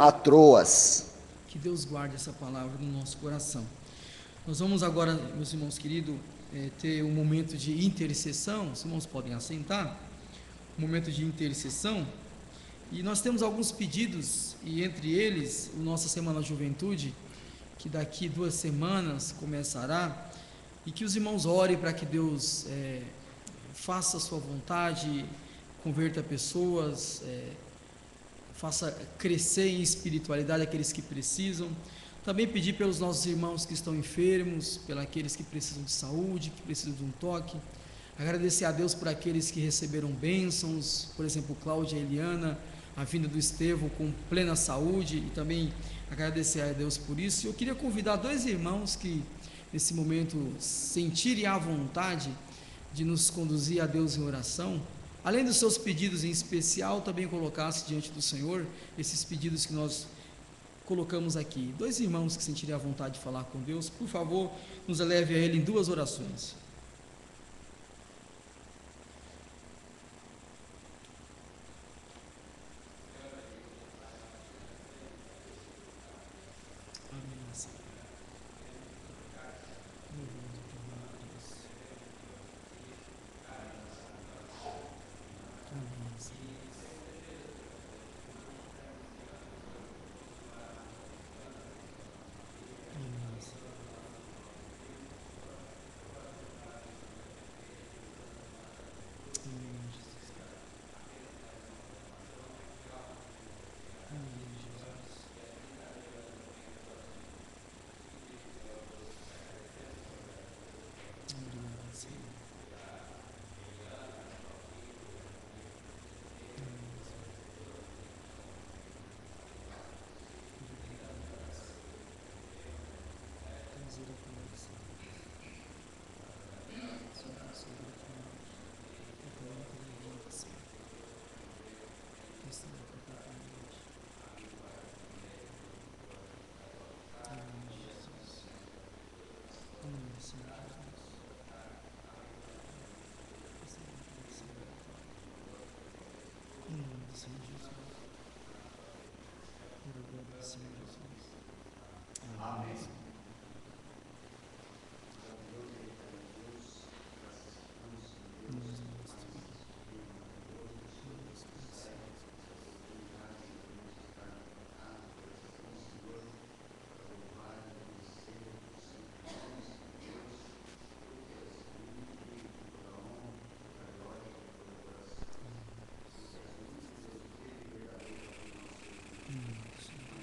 a Troas. Que Deus guarde essa palavra no nosso coração. Nós vamos agora, meus irmãos queridos, ter um momento de intercessão. Os irmãos podem assentar. Um momento de intercessão. E nós temos alguns pedidos, e entre eles, o nossa Semana Juventude, que daqui 2 semanas começará, e que os irmãos orem para que Deus faça a sua vontade, converta pessoas, faça crescer em espiritualidade aqueles que precisam. Também pedir pelos nossos irmãos que estão enfermos, pelos aqueles que precisam de saúde, que precisam de um toque. Agradecer a Deus por aqueles que receberam bênçãos, por exemplo, Cláudia e Eliana, a vinda do Estevão com plena saúde, e também agradecer a Deus por isso. Eu queria convidar 2 irmãos que nesse momento sentirem a vontade de nos conduzir a Deus em oração, além dos seus pedidos em especial, também colocasse diante do Senhor esses pedidos que nós colocamos aqui. 2 irmãos que sentirem a vontade de falar com Deus, por favor, nos eleve a Ele em 2 orações. Amém, Senhor. Louvado teu nome, Deus. Amém, Senhor. Amém, Senhor. Amém, Jesus. Amém, Jesus. Obrigado, Senhor. Amém, Senhor. Obrigado, Senhor. Misericórdia, Senhor. Sobre a família. A coloca da vida, Senhor. Restaura completamente. Amém, Jesus. Amém, Senhor Jesus. Restaura a Senhor. Em nome do Senhor Jesus. Glória ao Senhor Jesus. Amém, Senhor. Nós nosso Deus. Deus precioso. Amém, Senhor.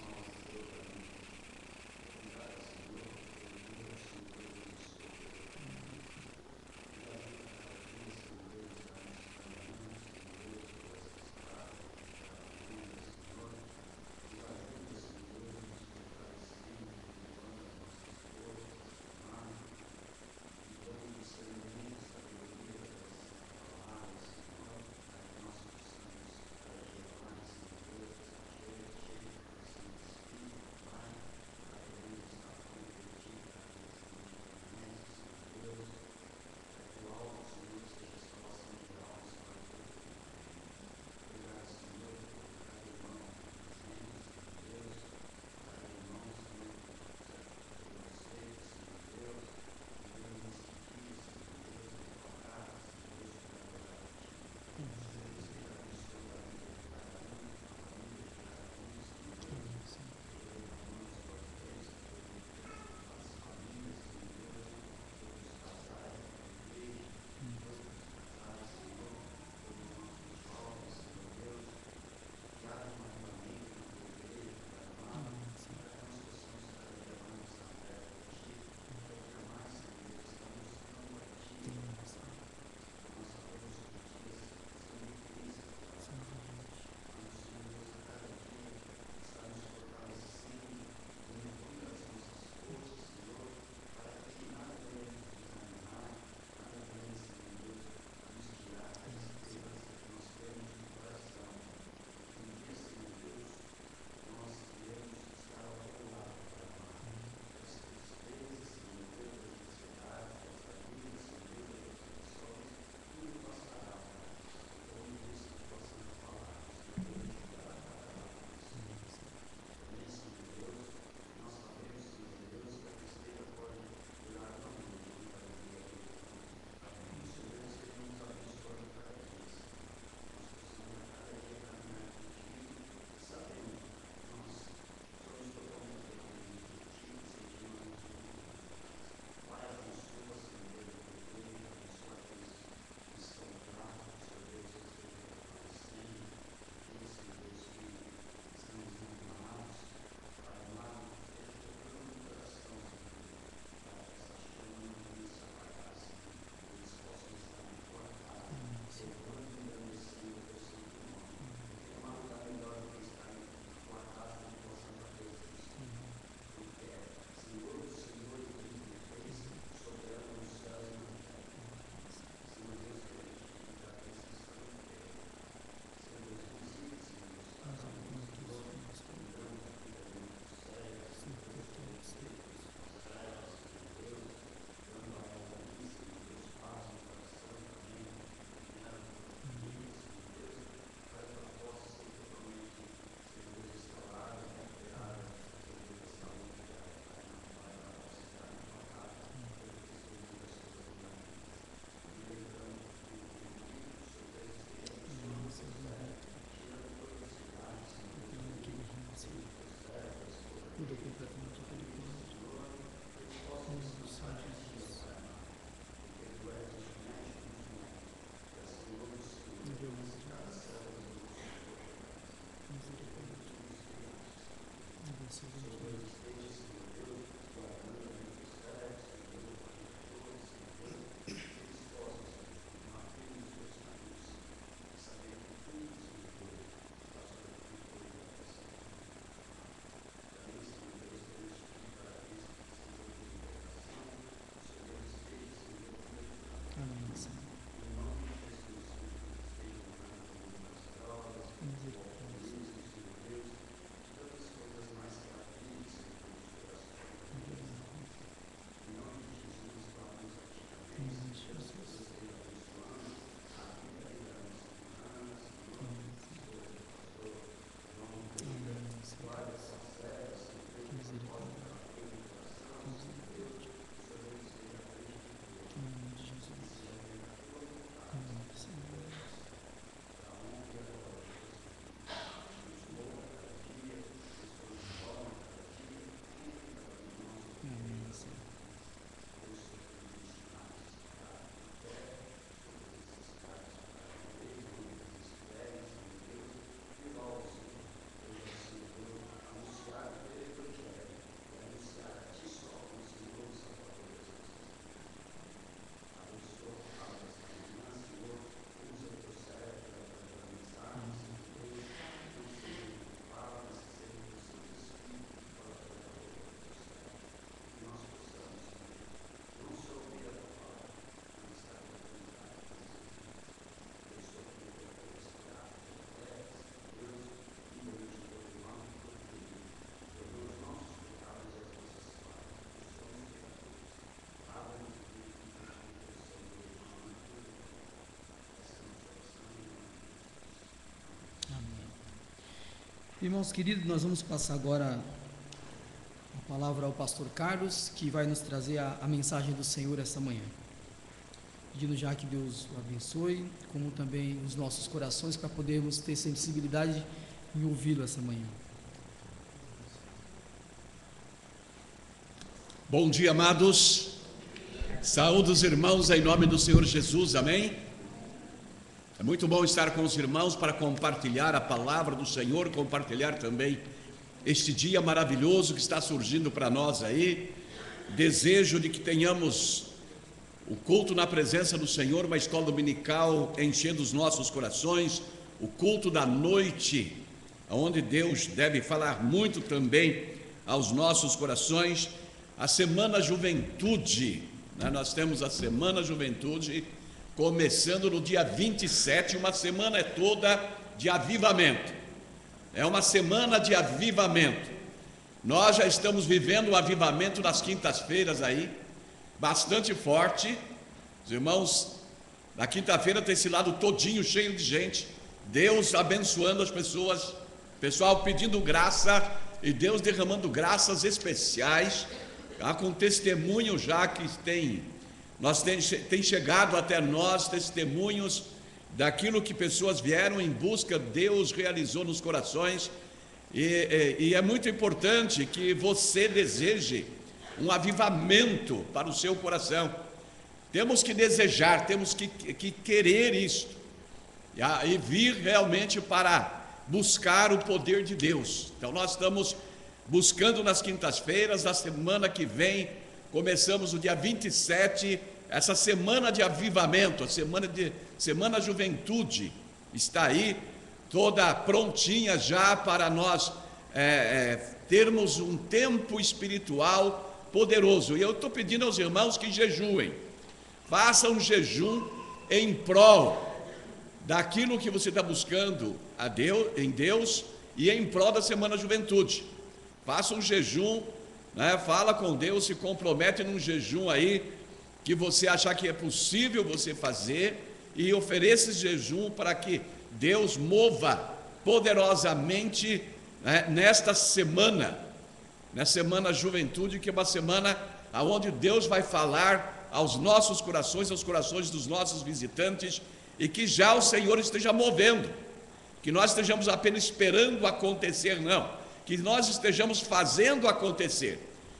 Irmãos queridos, nós vamos passar agora a palavra ao pastor Carlos, que vai nos trazer a mensagem do Senhor esta manhã. Pedindo já que Deus o abençoe, como também os nossos corações, para podermos ter sensibilidade em ouvi-lo essa manhã. Bom dia, amados. Saúde os irmãos em nome do Senhor Jesus, amém? É muito bom estar com os irmãos para compartilhar a palavra do Senhor, compartilhar também este dia maravilhoso que está surgindo para nós aí. Desejo de que tenhamos o culto na presença do Senhor, uma escola dominical enchendo os nossos corações, o culto da noite, onde Deus deve falar muito também aos nossos corações. A Semana Juventude, né? Nós temos a Semana Juventude começando no dia 27, uma semana toda de avivamento. É uma semana de avivamento. Nós já estamos vivendo o avivamento nas quintas-feiras aí, bastante forte. Os irmãos, na quinta-feira tem esse lado todinho cheio de gente, Deus abençoando as pessoas, pessoal pedindo graça e Deus derramando graças especiais. Há com testemunho já que tem chegado até nós testemunhos daquilo que pessoas vieram em busca, Deus realizou nos corações, e é muito importante que você deseje um avivamento para o seu coração. Temos que desejar, temos que querer isto, e vir realmente para buscar o poder de Deus. Então nós estamos buscando nas quintas-feiras. Na semana que vem começamos o dia 27, essa semana de avivamento, a semana Juventude está aí, toda prontinha já para nós termos um tempo espiritual poderoso. E eu estou pedindo aos irmãos que jejuem, façam um jejum em prol daquilo que você está buscando em Deus e em prol da Semana Juventude. Faça um jejum, né? Fala com Deus, se compromete num jejum aí que você achar que é possível você fazer, e ofereça esse jejum para que Deus mova poderosamente, né, nesta semana, na Semana Juventude, que é uma semana onde Deus vai falar aos nossos corações, aos corações dos nossos visitantes, e que já o Senhor esteja movendo, que nós estejamos apenas esperando acontecer, não, que nós estejamos fazendo acontecer,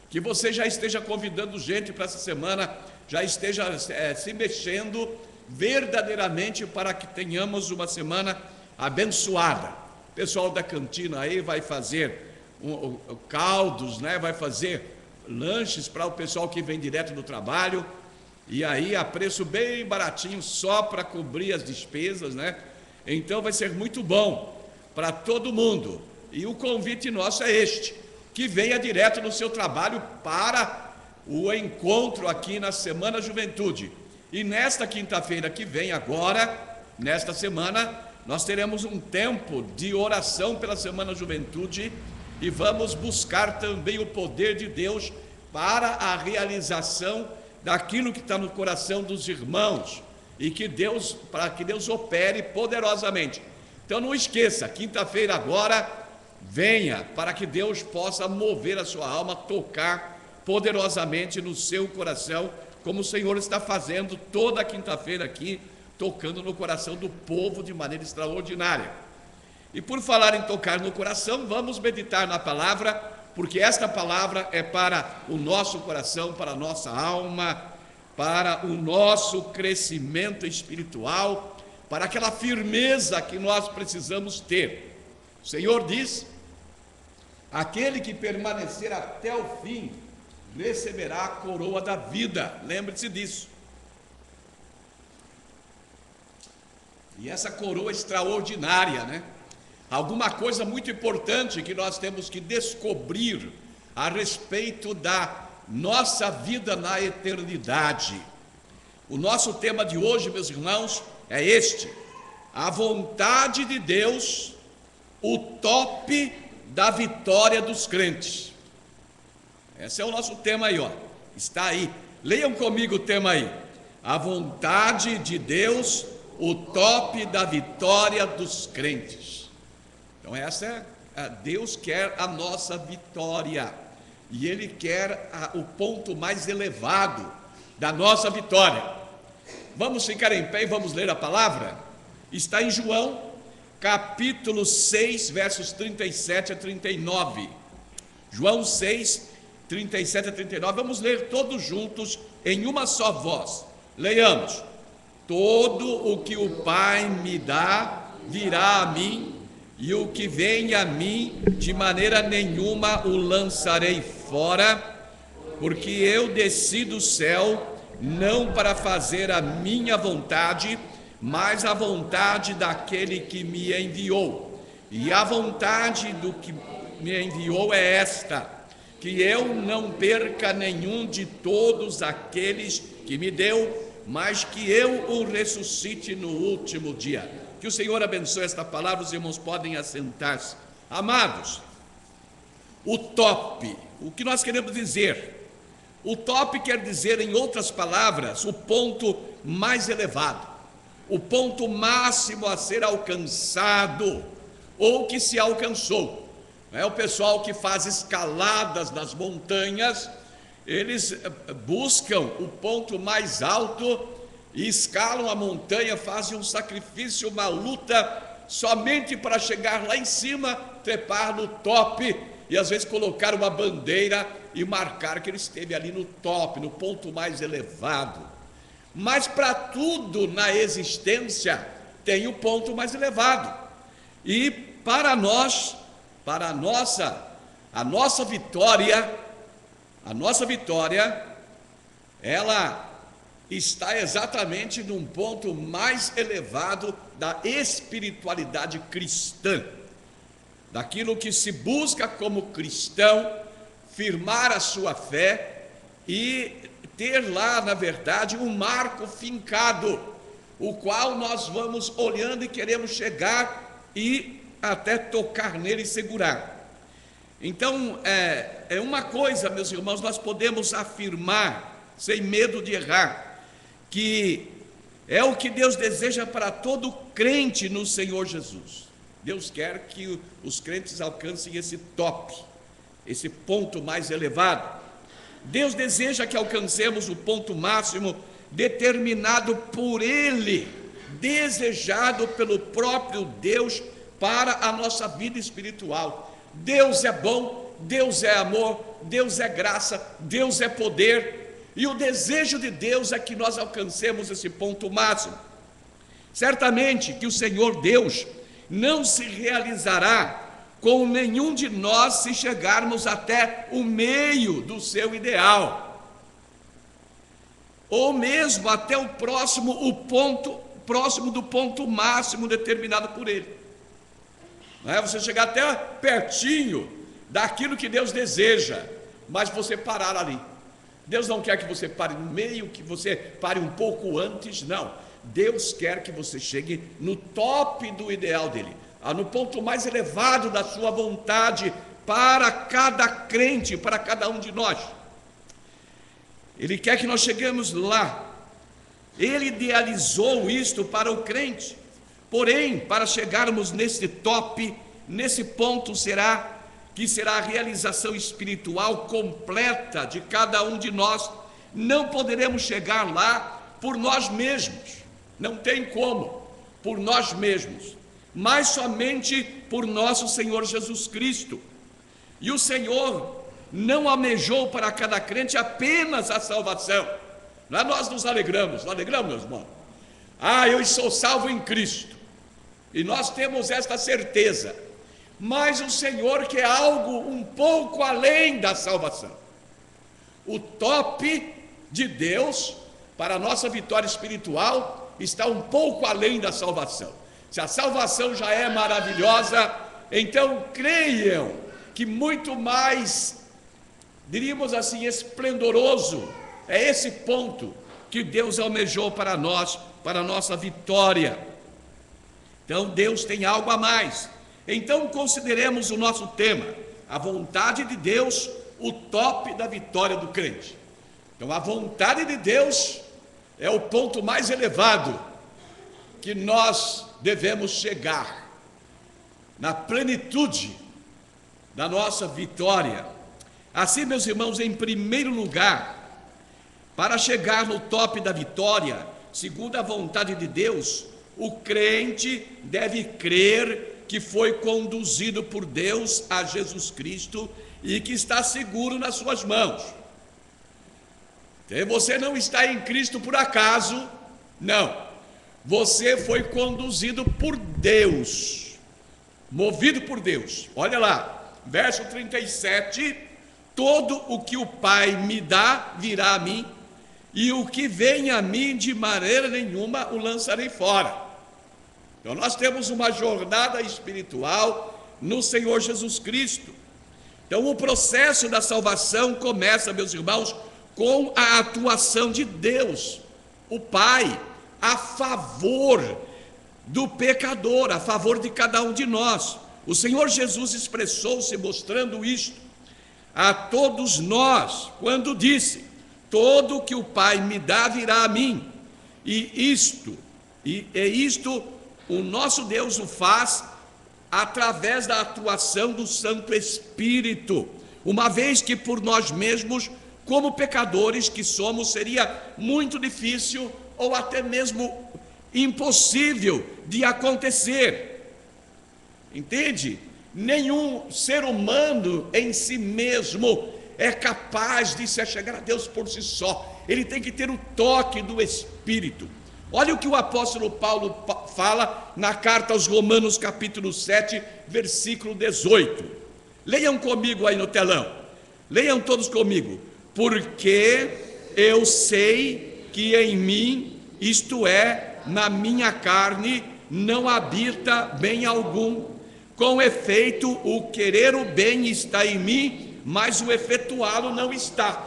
que você já esteja convidando gente para essa semana, já esteja se mexendo verdadeiramente para que tenhamos uma semana abençoada. O pessoal da cantina aí vai fazer caldos, né? Vai fazer lanches para o pessoal que vem direto do trabalho, e aí a preço bem baratinho, só para cobrir as despesas, né? Então vai ser muito bom para todo mundo. E o convite nosso é este, que venha direto no seu trabalho para o encontro aqui na Semana Juventude. E nesta quinta-feira que vem agora, nesta semana, nós teremos um tempo de oração pela Semana Juventude e vamos buscar também o poder de Deus para a realização daquilo que está no coração dos irmãos e para que Deus opere poderosamente. Então não esqueça, quinta-feira agora, venha para que Deus possa mover a sua alma, tocar poderosamente no seu coração, como o Senhor está fazendo toda quinta-feira aqui, tocando no coração do povo de maneira extraordinária. E por falar em tocar no coração, vamos meditar na palavra, porque esta palavra é para o nosso coração, para a nossa alma, para o nosso crescimento espiritual, para aquela firmeza que nós precisamos ter. O Senhor diz: aquele que permanecer até o fim receberá a coroa da vida. Lembre-se disso. E essa coroa extraordinária, né? Alguma coisa muito importante que nós temos que descobrir a respeito da nossa vida na eternidade. O nosso tema de hoje, meus irmãos, é este: a vontade de Deus, o top da vitória dos crentes. Esse é o nosso tema aí, ó. Está aí. Leiam comigo o tema aí. A vontade de Deus, o top da vitória dos crentes. Então Deus quer a nossa vitória. E Ele quer o ponto mais elevado da nossa vitória. Vamos ficar em pé e vamos ler a palavra? Está em João, capítulo 6, versos 37 a 39. João 6, 37 a 39. Vamos ler todos juntos em uma só voz. Leiamos. Todo o que o Pai me dá virá a mim, e o que vem a mim, de maneira nenhuma o lançarei fora, porque eu desci do céu, não para fazer a minha vontade, mas a vontade daquele que me enviou. E a vontade do que me enviou é esta: que eu não perca nenhum de todos aqueles que me deu, mas que eu o ressuscite no último dia. Que o Senhor abençoe esta palavra. Os irmãos podem assentar-se. Amados, o top, o que nós queremos dizer? O top quer dizer, em outras palavras, o ponto mais elevado, o ponto máximo a ser alcançado, ou que se alcançou. É o pessoal que faz escaladas nas montanhas, eles buscam o ponto mais alto e escalam a montanha, fazem um sacrifício, uma luta, somente para chegar lá em cima, trepar no top, e às vezes colocar uma bandeira e marcar que ele esteve ali no top, no ponto mais elevado. Mas para tudo na existência tem o ponto mais elevado. E para nós, para a nossa vitória, ela está exatamente num ponto mais elevado da espiritualidade cristã, daquilo que se busca como cristão, firmar a sua fé e ter lá, na verdade, um marco fincado, o qual nós vamos olhando e queremos chegar e até tocar nele e segurar. Então, é uma coisa, meus irmãos, nós podemos afirmar, sem medo de errar, que é o que Deus deseja para todo crente no Senhor Jesus. Deus quer que os crentes alcancem esse top, esse ponto mais elevado. Deus deseja que alcancemos o ponto máximo determinado por Ele, desejado pelo próprio Deus para a nossa vida espiritual. Deus é bom, Deus é amor, Deus é graça, Deus é poder. E o desejo de Deus é que nós alcancemos esse ponto máximo. Certamente que o Senhor Deus não se realizará com nenhum de nós se chegarmos até o meio do seu ideal, ou mesmo até o próximo do ponto máximo determinado por ele. Não é você chegar até pertinho daquilo que Deus deseja, mas você parar ali. Deus não quer que você pare no meio, que você pare um pouco antes, não. Deus quer que você chegue no top do ideal dele, no ponto mais elevado da sua vontade para cada crente, para cada um de nós. Ele quer que nós cheguemos lá. Ele idealizou isto para o crente. Porém, para chegarmos nesse top, nesse ponto será a realização espiritual completa de cada um de nós. Não poderemos chegar lá por nós mesmos, não tem como, por nós mesmos, mas somente por nosso Senhor Jesus Cristo. E o Senhor não almejou para cada crente apenas a salvação. Não é? Nós nos alegramos, meus irmãos. Eu sou salvo em Cristo, e nós temos esta certeza. Mas o Senhor quer algo um pouco além da salvação. O top de Deus para a nossa vitória espiritual está um pouco além da salvação. Se a salvação já é maravilhosa, então creiam que muito mais, diríamos assim, esplendoroso é esse ponto que Deus almejou para nós, para a nossa vitória. Então Deus tem algo a mais. Então consideremos o nosso tema, a vontade de Deus, o top da vitória do crente. Então a vontade de Deus é o ponto mais elevado que nós devemos chegar, na plenitude da nossa vitória. Assim, meus irmãos, em primeiro lugar, para chegar no top da vitória, segundo a vontade de Deus, o crente deve crer que foi conduzido por Deus a Jesus Cristo e que está seguro nas suas mãos. Então, você não está em Cristo por acaso, não. Você foi conduzido por Deus, movido por Deus. Olha lá, verso 37, todo o que o Pai me dá virá a mim, e o que vem a mim de maneira nenhuma o lançarei fora. Então nós temos uma jornada espiritual no Senhor Jesus Cristo. Então o processo da salvação começa, meus irmãos, com a atuação de Deus, o Pai, a favor do pecador, a favor de cada um de nós. O Senhor Jesus expressou-se mostrando isto a todos nós, quando disse: todo o que o Pai me dá virá a mim, e isto o nosso Deus o faz através da atuação do Santo Espírito, uma vez que por nós mesmos, como pecadores que somos, seria muito difícil ou até mesmo impossível de acontecer. Entende? Nenhum ser humano em si mesmo é capaz de se chegar a Deus por si só. Ele tem que ter o toque do Espírito. Olha o que o apóstolo Paulo fala na carta aos Romanos, capítulo 7, versículo 18. Leiam comigo aí no telão. Leiam todos comigo. Porque eu sei que em mim, isto é, na minha carne, não habita bem algum. Com efeito, o querer o bem está em mim, mas o efetuá-lo não está.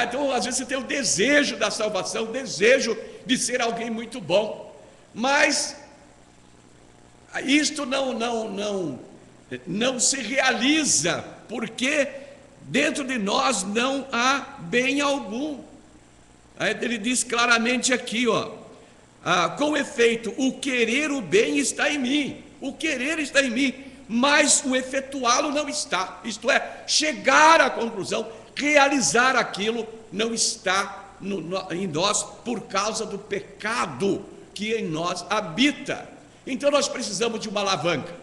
Então, às vezes você tem o desejo da salvação, o desejo de ser alguém muito bom, mas isto não se realiza, porque dentro de nós não há bem algum. Ele diz claramente aqui, com efeito, o querer o bem está em mim, o querer está em mim, mas o efetuá-lo não está. Isto é, chegar à conclusão, realizar aquilo não está em nós por causa do pecado que em nós habita. Então nós precisamos de uma alavanca,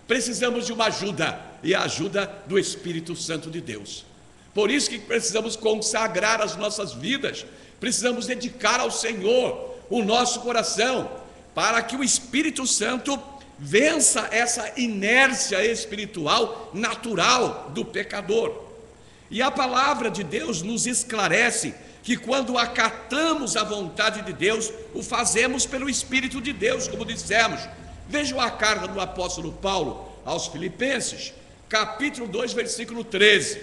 precisamos de uma ajuda, e a ajuda do Espírito Santo de Deus. Por isso que precisamos consagrar as nossas vidas, precisamos dedicar ao Senhor o nosso coração, para que o Espírito Santo vença essa inércia espiritual natural do pecador. E a palavra de Deus nos esclarece que quando acatamos a vontade de Deus, o fazemos pelo Espírito de Deus, como dissemos. Vejam a carta do apóstolo Paulo aos Filipenses, capítulo 2, versículo 13.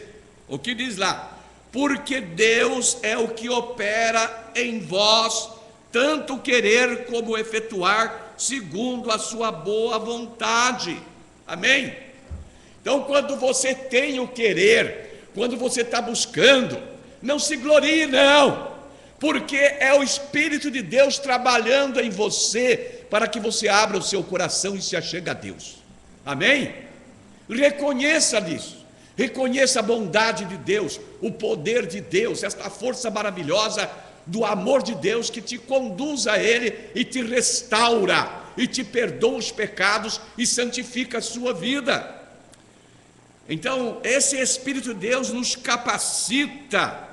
O que diz lá? Porque Deus é o que opera em vós, tanto querer como efetuar, segundo a sua boa vontade. Amém? Então, quando você tem o querer, quando você está buscando, não se glorie não, porque é o Espírito de Deus trabalhando em você, para que você abra o seu coração e se achegue a Deus. Amém? Reconheça isso, reconheça a bondade de Deus, o poder de Deus, esta força maravilhosa do amor de Deus que te conduz a Ele e te restaura, e te perdoa os pecados e santifica a sua vida. Então, esse Espírito de Deus nos capacita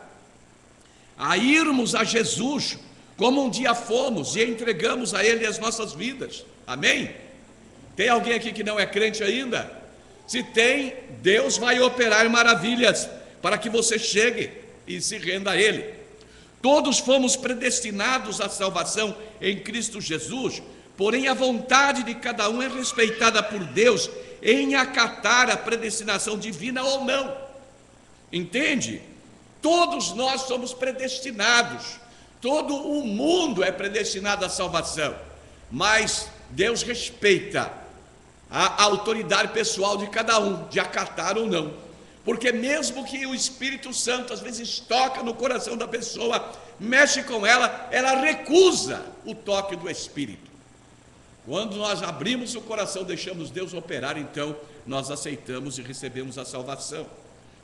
a irmos a Jesus, como um dia fomos e entregamos a Ele as nossas vidas. Amém? Tem alguém aqui que não é crente ainda? Se tem, Deus vai operar maravilhas para que você chegue e se renda a Ele. Todos fomos predestinados à salvação em Cristo Jesus, porém a vontade de cada um é respeitada por Deus em acatar a predestinação divina ou não. Entende? Todos nós somos predestinados, todo o mundo é predestinado à salvação, mas Deus respeita a autoridade pessoal de cada um, de acatar ou não, porque mesmo que o Espírito Santo às vezes toca no coração da pessoa, mexe com ela, ela recusa o toque do Espírito. Quando nós abrimos o coração, deixamos Deus operar, então nós aceitamos e recebemos a salvação.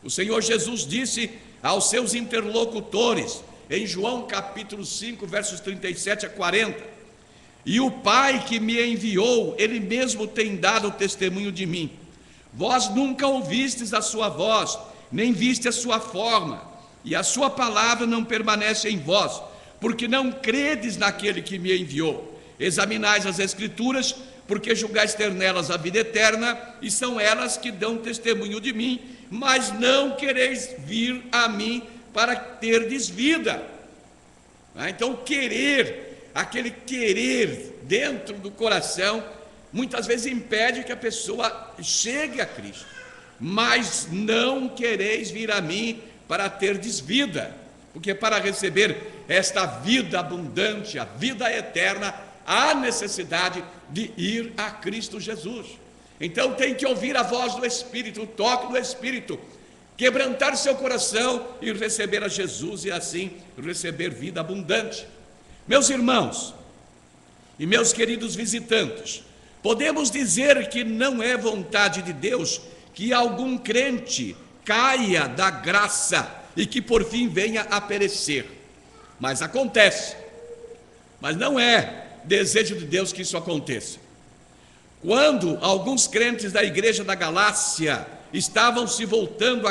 O Senhor Jesus disse aos seus interlocutores, em João capítulo 5, versos 37 a 40, e o Pai que me enviou, Ele mesmo tem dado testemunho de mim. Vós nunca ouvistes a sua voz, nem viste a sua forma, e a sua palavra não permanece em vós, porque não credes naquele que me enviou. Examinais as Escrituras, porque julgais ter nelas a vida eterna, e são elas que dão testemunho de mim, mas não quereis vir a mim para terdes vida. Então querer, aquele querer dentro do coração, muitas vezes impede que a pessoa chegue a Cristo. Mas não quereis vir a mim para terdes vida, porque para receber esta vida abundante, a vida eterna, há necessidade de ir a Cristo Jesus. Então tem que ouvir a voz do Espírito, o toque do Espírito, quebrantar seu coração e receber a Jesus e assim receber vida abundante. Meus irmãos e meus queridos visitantes, podemos dizer que não é vontade de Deus que algum crente caia da graça e que por fim venha a perecer, mas acontece, mas não é desejo de Deus que isso aconteça. Quando alguns crentes da igreja da Galácia estavam se voltando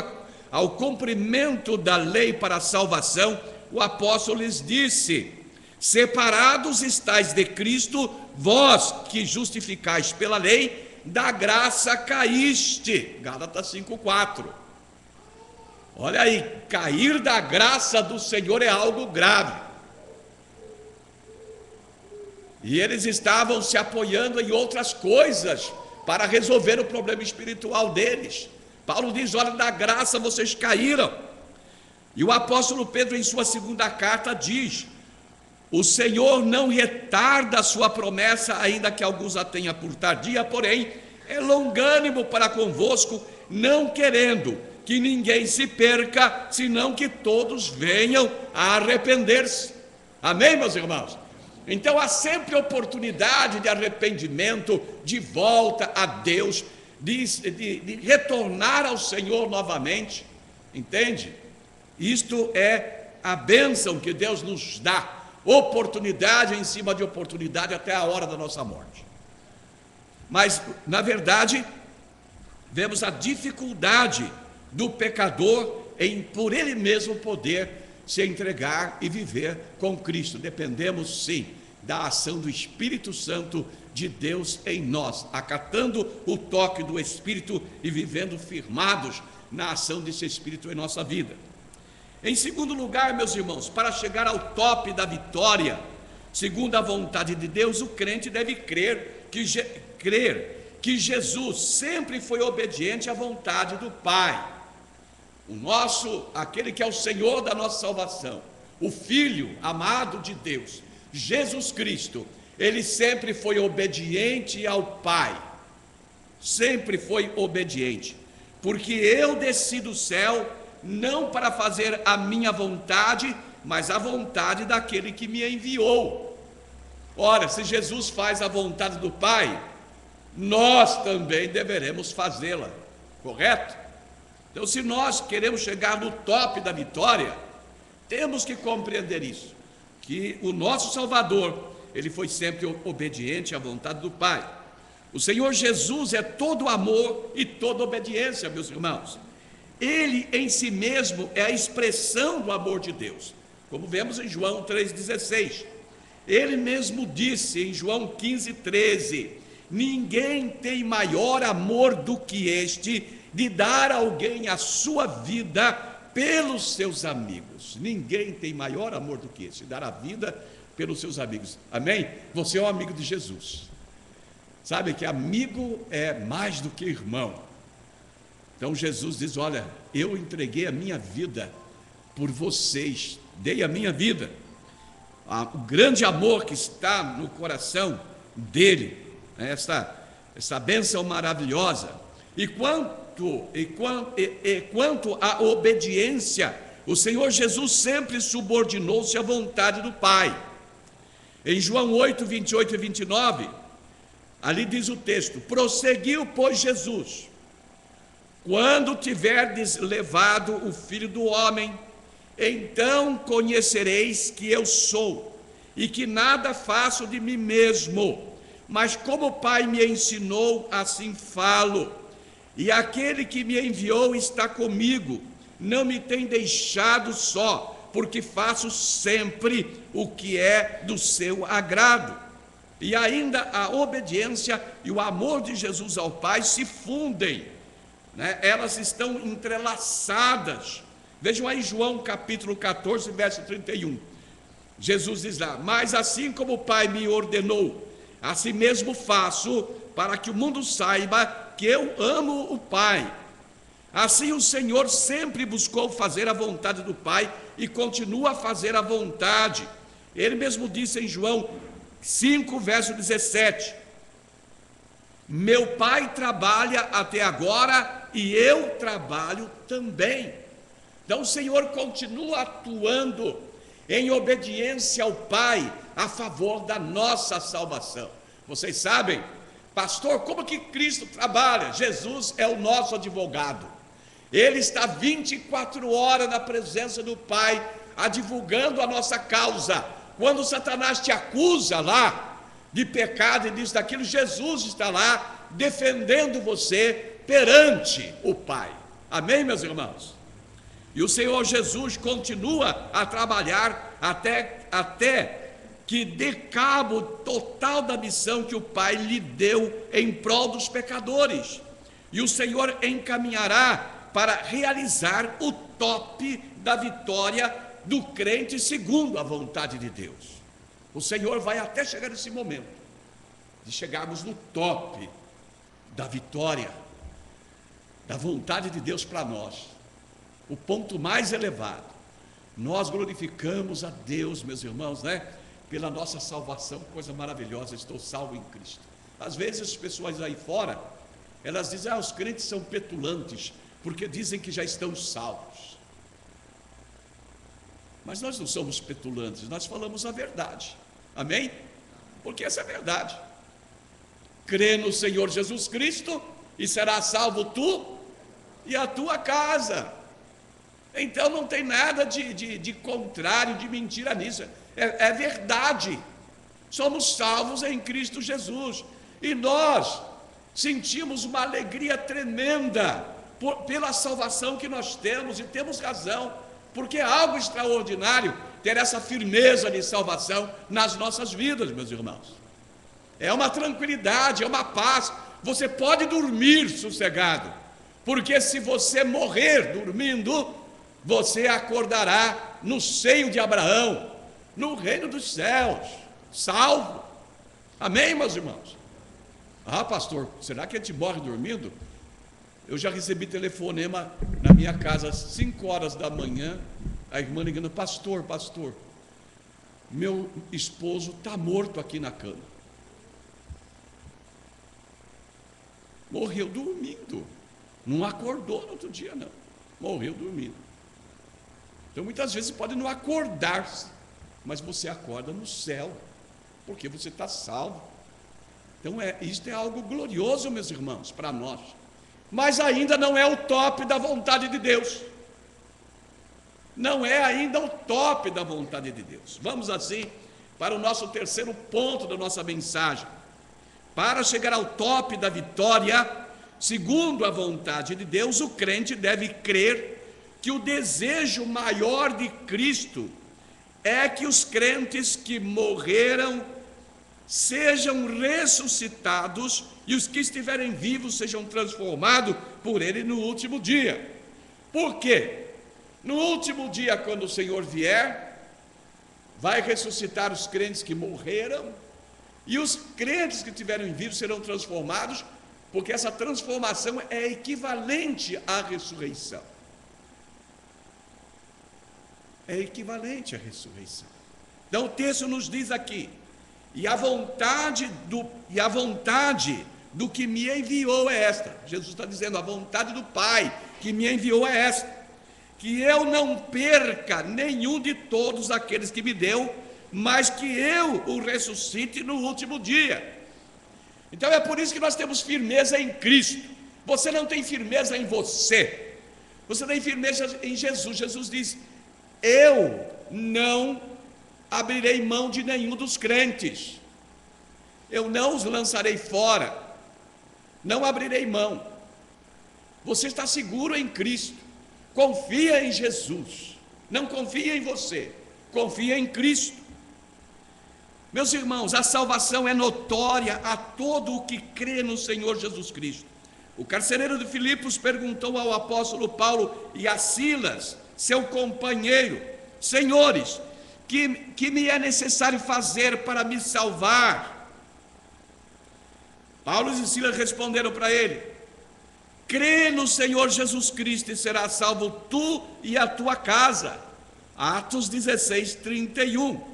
ao cumprimento da lei para a salvação, o apóstolo lhes disse: separados estáis de Cristo, vós que justificais pela lei, da graça caíste. Gálatas 5:4. Olha aí, cair da graça do Senhor é algo grave. E eles estavam se apoiando em outras coisas para resolver o problema espiritual deles. Paulo diz: olha, da graça vocês caíram. E o apóstolo Pedro, em sua segunda carta, diz: o Senhor não retarda a sua promessa, ainda que alguns a tenham por tardia, porém é longânimo para convosco, não querendo que ninguém se perca, senão que todos venham a arrepender-se. Amém, meus irmãos? Então há sempre oportunidade de arrependimento, de volta a Deus, de retornar ao Senhor novamente, entende? Isto é a bênção que Deus nos dá, oportunidade em cima de oportunidade até a hora da nossa morte. Mas, na verdade, vemos a dificuldade do pecador em, por ele mesmo, poder se entregar e viver com Cristo. Dependemos sim da ação do Espírito Santo de Deus em nós, acatando o toque do Espírito e vivendo firmados na ação desse Espírito em nossa vida. Em segundo lugar, meus irmãos, para chegar ao top da vitória, segundo a vontade de Deus, o crente deve crer que Jesus sempre foi obediente à vontade do Pai. Aquele que é o Senhor da nossa salvação, o Filho amado de Deus, Jesus Cristo, ele sempre foi obediente ao Pai, sempre foi obediente, porque eu desci do céu não para fazer a minha vontade, mas a vontade daquele que me enviou. Ora, se Jesus faz a vontade do Pai, nós também deveremos fazê-la, correto? Então, se nós queremos chegar no top da vitória, temos que compreender isso, que o nosso Salvador, ele foi sempre obediente à vontade do Pai. O Senhor Jesus é todo amor e toda obediência, meus irmãos. Ele em si mesmo é a expressão do amor de Deus, como vemos em João 3,16. Ele mesmo disse em João 15,13: ninguém tem maior amor do que este, de dar a alguém a sua vida pelos seus amigos. Ninguém tem maior amor do que este, dar a vida pelos seus amigos. Amém? Você é um amigo de Jesus. Sabe que amigo é mais do que irmão. Então Jesus diz: olha, eu entreguei a minha vida por vocês, dei a minha vida. O grande amor que está no coração dele, essa bênção maravilhosa. E quanto à obediência, o Senhor Jesus sempre subordinou-se à vontade do Pai. Em João 8, 28 e 29, ali diz o texto: prosseguiu, pois, Jesus: quando tiverdes levado o Filho do Homem, então conhecereis que eu sou, e que nada faço de mim mesmo, mas como o Pai me ensinou, assim falo. E aquele que me enviou está comigo, não me tem deixado só, porque faço sempre o que é do seu agrado. E ainda a obediência e o amor de Jesus ao Pai se fundem, elas estão entrelaçadas. Vejam aí João capítulo 14, verso 31. Jesus diz lá: mas assim como o Pai me ordenou, assim mesmo faço, para que o mundo saiba que eu amo o Pai. Assim o Senhor sempre buscou fazer a vontade do Pai e continua a fazer a vontade. Ele mesmo disse em João 5, verso 17: meu Pai trabalha até agora e eu trabalho também. Então o Senhor continua atuando em obediência ao Pai a favor da nossa salvação. Vocês sabem, pastor, como que Cristo trabalha? Jesus é o nosso advogado. Ele está 24 horas na presença do Pai, advogando a nossa causa. Quando Satanás te acusa lá de pecado e diz daquilo, Jesus está lá defendendo você perante o Pai. Amém, meus irmãos? E o Senhor Jesus continua a trabalhar até que dê cabo total da missão que o Pai lhe deu em prol dos pecadores. E o Senhor encaminhará para realizar o top da vitória do crente segundo a vontade de Deus. O Senhor vai até chegar nesse momento, de chegarmos no top da vitória, da vontade de Deus para nós. O ponto mais elevado. Nós glorificamos a Deus, meus irmãos, pela nossa salvação, coisa maravilhosa, estou salvo em Cristo. Às vezes as pessoas aí fora, elas dizem: os crentes são petulantes, porque dizem que já estão salvos. Mas nós não somos petulantes, nós falamos a verdade. Amém? Porque essa é a verdade. Crê no Senhor Jesus Cristo e será salvo tu e a tua casa. Então não tem nada de contrário, de mentira nisso. É verdade. Somos salvos em Cristo Jesus. E nós sentimos uma alegria tremenda pela salvação que nós temos, e temos razão, porque é algo extraordinário ter essa firmeza de salvação nas nossas vidas, meus irmãos. é uma tranquilidade, é uma paz. Você pode dormir sossegado, porque se você morrer dormindo, você acordará no seio de Abraão, no reino dos céus, salvo. Amém, meus irmãos? Ah, pastor, será que a gente morre dormindo? Eu já recebi telefonema na minha casa às 5 horas da manhã, a irmã ligando: pastor, meu esposo está morto aqui na cama. Morreu dormindo, não acordou no outro dia não, morreu dormindo. Então muitas vezes pode não acordar-se, mas você acorda no céu, porque você está salvo. Então isto é algo glorioso, meus irmãos, para nós. Mas ainda não é o top da vontade de Deus. Não é ainda o top da vontade de Deus. Vamos assim para o nosso terceiro ponto da nossa mensagem. Para chegar ao top da vitória, segundo a vontade de Deus, o crente deve crer que o desejo maior de Cristo é que os crentes que morreram sejam ressuscitados e os que estiverem vivos sejam transformados por Ele no último dia. Por quê? No último dia, quando o Senhor vier, vai ressuscitar os crentes que morreram, e os crentes que estiverem vivos serão transformados, porque essa transformação é equivalente à ressurreição. É equivalente à ressurreição. Então o texto nos diz aqui: e a vontade do que me enviou é esta. Jesus está dizendo: a vontade do Pai que me enviou é esta, que eu não perca nenhum de todos aqueles que me deu, mas que eu o ressuscite no último dia. Então é por isso que nós temos firmeza em Cristo. Você não tem firmeza em você, você tem firmeza em Jesus. Jesus diz: eu não abrirei mão de nenhum dos crentes, eu não os lançarei fora, não abrirei mão. Você está seguro em Cristo, confia em Jesus, não confia em você, confia em Cristo. Meus irmãos, a salvação é notória a todo o que crê no Senhor Jesus Cristo. O carcereiro de Filipos perguntou ao apóstolo Paulo e a Silas, seu companheiro: senhores, que me é necessário fazer para me salvar? Paulo e Silas responderam para ele: crê no Senhor Jesus Cristo e serás salvo tu e a tua casa. Atos 16, 31.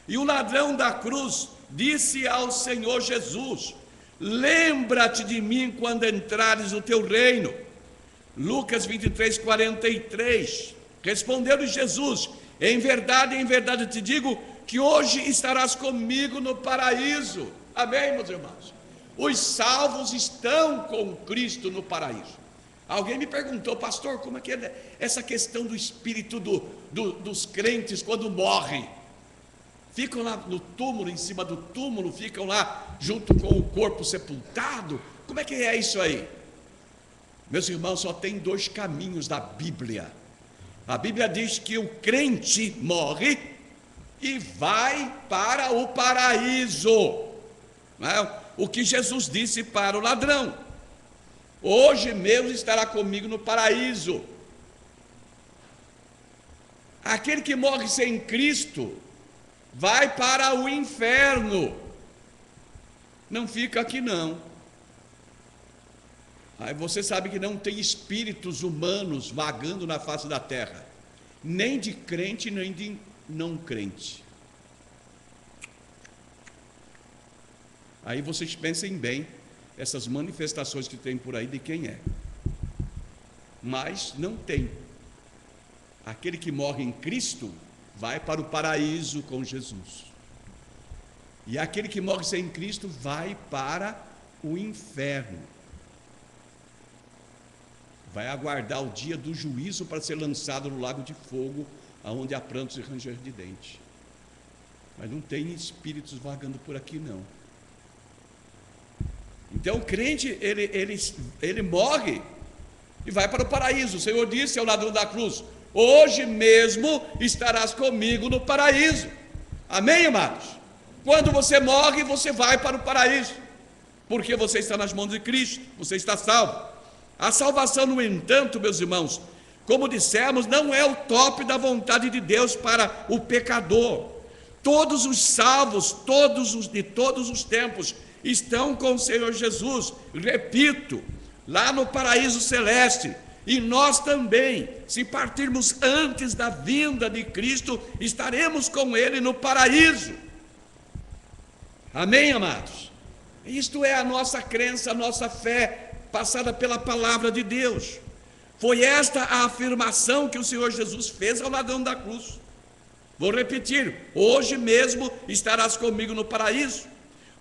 E o ladrão da cruz disse ao Senhor Jesus: lembra-te de mim quando entrares no teu reino. Lucas 23, 43. Respondeu-lhe Jesus: em verdade te digo que hoje estarás comigo no paraíso. Amém, meus irmãos? Os salvos estão com Cristo no paraíso. Alguém me perguntou: pastor, como é que é essa questão do espírito dos crentes quando morrem? Ficam lá no túmulo, em cima do túmulo, ficam lá junto com o corpo sepultado? Como é que é isso aí? Meus irmãos, só tem 2 caminhos da Bíblia. A Bíblia diz que o crente morre e vai para o paraíso. Não é? O que Jesus disse para o ladrão: hoje mesmo estará comigo no paraíso. Aquele que morre sem Cristo vai para o inferno, não fica aqui não. Aí você sabe que não tem espíritos humanos vagando na face da terra, nem de crente, nem de não crente. Aí vocês pensem bem, essas manifestações que tem por aí, de quem é. Mas não tem. Aquele que morre em Cristo vai para o paraíso com Jesus. E aquele que morre sem Cristo vai para o inferno. Vai aguardar o dia do juízo para ser lançado no lago de fogo, onde há prantos e ranger de dente. Mas não tem espíritos vagando por aqui não. Então o crente, ele morre e vai para o paraíso. O Senhor disse ao ladrão da cruz: hoje mesmo estarás comigo no paraíso. Amém, amados? Quando você morre, você vai para o paraíso, porque você está nas mãos de Cristo, você está salvo. A salvação, no entanto, meus irmãos, como dissemos, não é o top da vontade de Deus para o pecador. Todos os salvos, de todos os tempos, estão com o Senhor Jesus, repito, lá no paraíso celeste. E nós também, se partirmos antes da vinda de Cristo, estaremos com Ele no paraíso. Amém, amados? Isto é a nossa crença, a nossa fé, passada pela palavra de Deus. Foi esta a afirmação que o Senhor Jesus fez ao ladrão da cruz. Vou repetir: hoje mesmo estarás comigo no paraíso.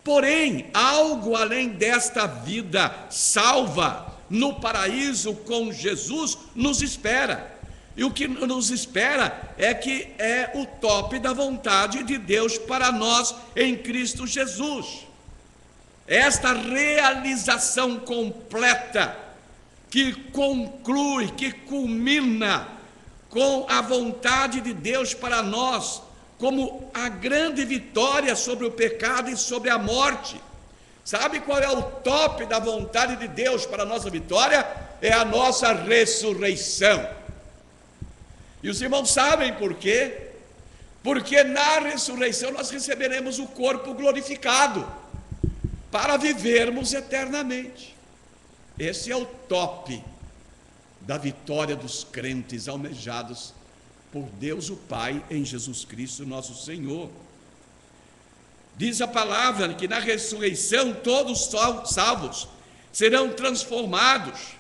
Porém, algo além desta vida salva no paraíso com Jesus nos espera. E o que nos espera é que é o top da vontade de Deus para nós em Cristo Jesus. Esta realização completa que conclui, que culmina com a vontade de Deus para nós, como a grande vitória sobre o pecado e sobre a morte. Sabe qual é o top da vontade de Deus para a nossa vitória? É a nossa ressurreição. E os irmãos sabem por quê? Porque na ressurreição nós receberemos o corpo glorificado, para vivermos eternamente. Esse é o top da vitória dos crentes almejados por Deus o Pai em Jesus Cristo nosso Senhor. Diz a palavra que na ressurreição todos salvos serão transformados.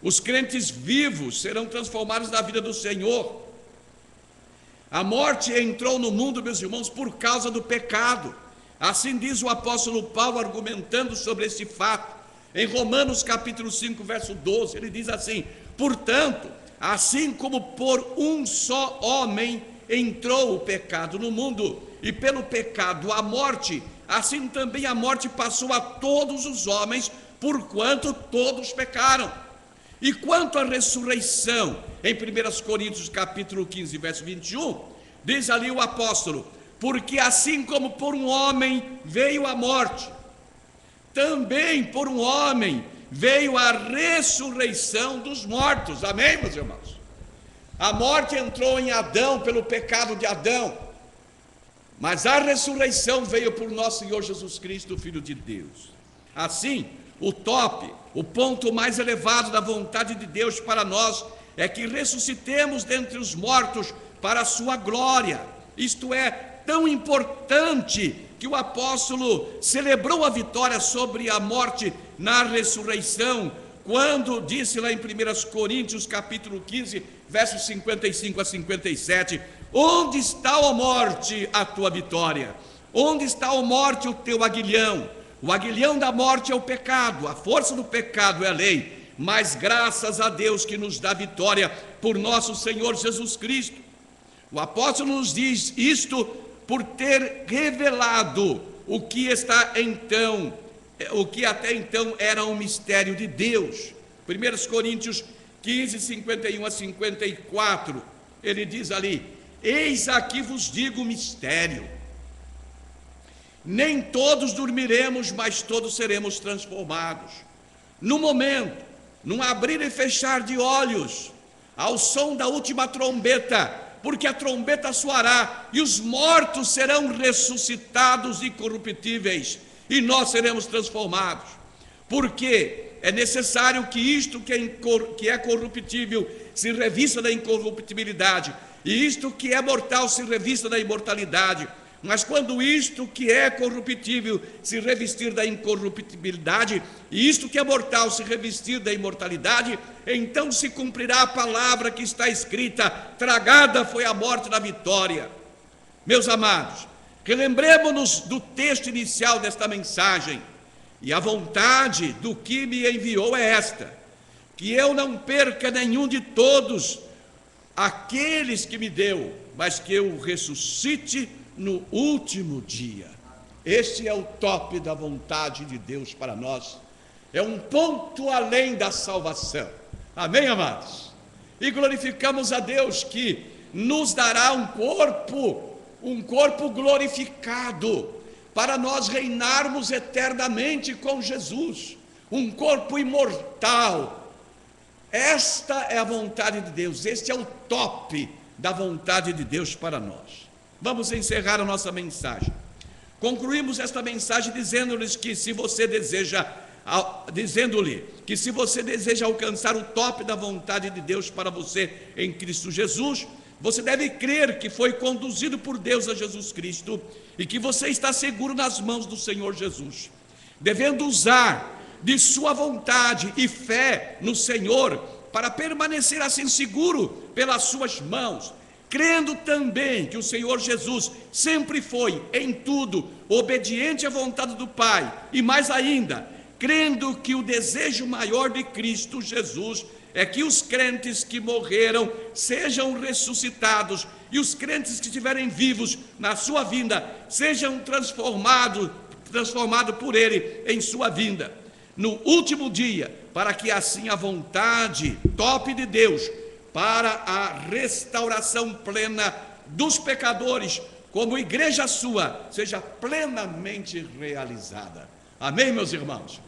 Os crentes vivos serão transformados na vida do Senhor. A morte entrou no mundo, meus irmãos, por causa do pecado. Assim diz o apóstolo Paulo, argumentando sobre esse fato. Em Romanos capítulo 5, verso 12, ele diz assim: portanto, assim como por um só homem entrou o pecado no mundo, e pelo pecado a morte, assim também a morte passou a todos os homens, porquanto todos pecaram. E quanto à ressurreição, em 1 Coríntios capítulo 15, verso 21, diz ali o apóstolo: porque assim como por um homem veio a morte, também por um homem veio a ressurreição dos mortos. Amém, meus irmãos? A morte entrou em Adão pelo pecado de Adão, mas a ressurreição veio por nosso Senhor Jesus Cristo, Filho de Deus. Assim, o top, o ponto mais elevado da vontade de Deus para nós é que ressuscitemos dentre os mortos para a sua glória. Isto é tão importante que o apóstolo celebrou a vitória sobre a morte na ressurreição, quando disse lá em 1 Coríntios capítulo 15, versos 55 a 57, onde está, ó morte, a tua vitória? Onde está, ó morte, o teu aguilhão? O aguilhão da morte é o pecado, a força do pecado é a lei, mas graças a Deus que nos dá vitória por nosso Senhor Jesus Cristo. O apóstolo nos diz isto por ter revelado o que até então era um mistério de Deus. 1 Coríntios 15, 51 a 54, ele diz ali: eis aqui vos digo o mistério, nem todos dormiremos, mas todos seremos transformados, no momento, num abrir e fechar de olhos, ao som da última trombeta, porque a trombeta soará, e os mortos serão ressuscitados incorruptíveis, e nós seremos transformados. Porque é necessário que isto que é corruptível se revista da incorruptibilidade, e isto que é mortal se revista da imortalidade. Mas quando isto que é corruptível se revestir da incorruptibilidade, e isto que é mortal se revestir da imortalidade, então se cumprirá a palavra que está escrita: tragada foi a morte da vitória. Meus amados, relembremos-nos do texto inicial desta mensagem, e a vontade do que me enviou é esta: que eu não perca nenhum de todos aqueles que me deu, mas que eu ressuscite no último dia. Este é o top da vontade de Deus para nós, é um ponto além da salvação. Amém, amados? E glorificamos a Deus que nos dará um corpo um corpo glorificado, para nós reinarmos eternamente com Jesus, um corpo imortal. Esta é a vontade de Deus, este é o top da vontade de Deus para nós. Vamos encerrar a nossa mensagem. Concluímos esta mensagem dizendo-lhe que se você deseja alcançar o top da vontade de Deus para você em Cristo Jesus, você deve crer que foi conduzido por Deus a Jesus Cristo e que você está seguro nas mãos do Senhor Jesus, devendo usar de sua vontade e fé no Senhor para permanecer assim seguro pelas suas mãos, crendo também que o Senhor Jesus sempre foi, em tudo, obediente à vontade do Pai, e mais ainda, crendo que o desejo maior de Cristo Jesus é que os crentes que morreram sejam ressuscitados, e os crentes que estiverem vivos na sua vinda sejam transformados por Ele em sua vinda, no último dia, para que assim a vontade top de Deus para a restauração plena dos pecadores, como igreja sua, seja plenamente realizada. Amém, meus irmãos?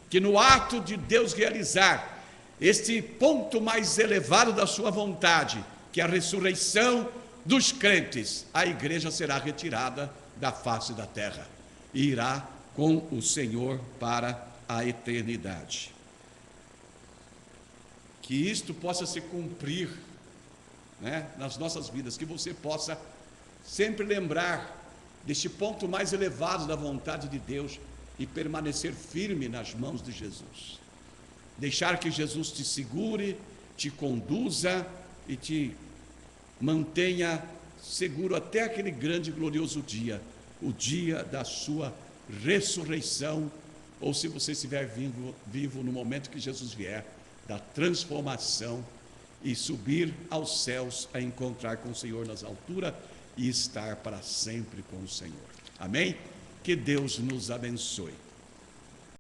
Que no ato de Deus realizar este ponto mais elevado da sua vontade, que é a ressurreição dos crentes, a igreja será retirada da face da terra e irá com o Senhor para a eternidade. Que isto possa se cumprir, nas nossas vidas, que você possa sempre lembrar deste ponto mais elevado da vontade de Deus e permanecer firme nas mãos de Jesus. Deixar que Jesus te segure, te conduza e te mantenha seguro até aquele grande e glorioso dia, o dia da sua ressurreição, ou se você estiver vivo no momento que Jesus vier, da transformação e subir aos céus a encontrar com o Senhor nas alturas e estar para sempre com o Senhor. Amém? Que Deus nos abençoe.